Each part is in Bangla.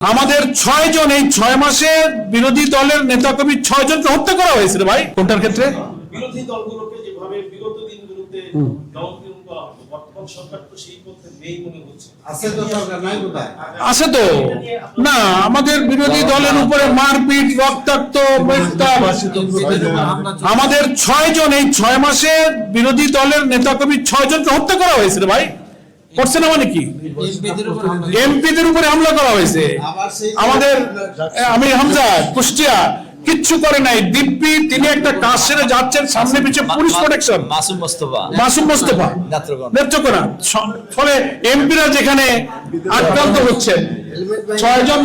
আমাদের 6 জন এই 6 মাসে বিরোধী দলের নেতাকর্মী 6 জনকে হত্যা করা হয়েছিল ভাই। কোনটার ক্ষেত্রে? বিরোধী দলগুলোকে যেভাবে বিগত দিনগুলোতে বর্তমান সরকার তো সেই পথে নেই মনে হচ্ছে। আছে তো না, আমাদের বিরোধী দলের উপরে মারপিট, রক্তাক্ত, আমাদের 6 জন এই 6 মাসে বিরোধী দলের নেতাকর্মী 6 জনকে হত্যা করা হয়েছিল ভাই। করছে না মানে কি? এমপিদের উপরে হামলা করা হয়েছে। আমাদের আমির হামজা কুষ্টিয়া কিচ্ছু করে নাই, দিব্যি তিনি একটা কাজ সেরে যাচ্ছেন, সামনে পিছে পুলিশ প্রোটেকশন। মাসুম মোস্তফা নেত্রকোনা, ফলে এমপিরা যেখানে আক্রান্ত হচ্ছেন, 6 জন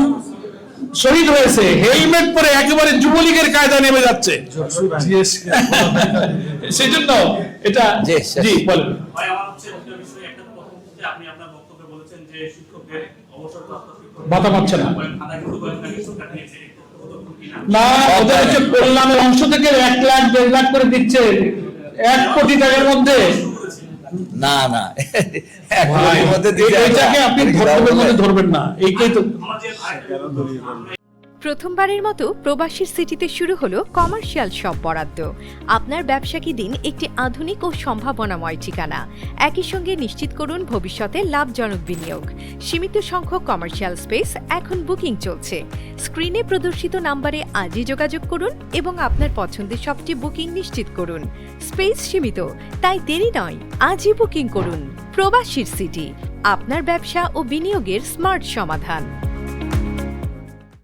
শহীদ হয়েছে, হেলমেট পরে একেবারে যুবলীগের কায়দা নেমে যাচ্ছে। সেই জন্য এটা জি বলেন। আপনি আপনার বক্তব্যে বলেছেন যে শিক্ষকদের অবসরপ্রাপ্ত ভাতা পাচ্ছে না, না ওদের হচ্ছে কল্যাণের অংশ থেকে 1 লাখ 1.5 লাখ করে দিচ্ছে 1 কোটি টাকার মধ্যে। না না, এইটাকে আপনি ধর্মের মধ্যে ধরবেন না, এইটাই তো। প্রথমবারের মতো প্রবাসীর সিটিতে শুরু হলো কমার্শিয়াল শপ বরাদ্দ। আপনার ব্যবসাকে দিন একটি আধুনিক ও সম্ভাবনাময় ঠিকানা। একই সঙ্গে নিশ্চিত করুন ভবিষ্যতে লাভজনক বিনিয়োগ। সীমিত সংখ্যক কমার্শিয়াল স্পেস এখন বুকিং চলছে। স্ক্রিনে প্রদর্শিত নাম্বারে আজই যোগাযোগ করুন এবং আপনার পছন্দের শপটি বুকিং নিশ্চিত করুন। স্পেস সীমিত, তাই দেরি নয়, আজই বুকিং করুন। প্রবাসীর সিটি, আপনার ব্যবসা ও বিনিয়োগের স্মার্ট সমাধান।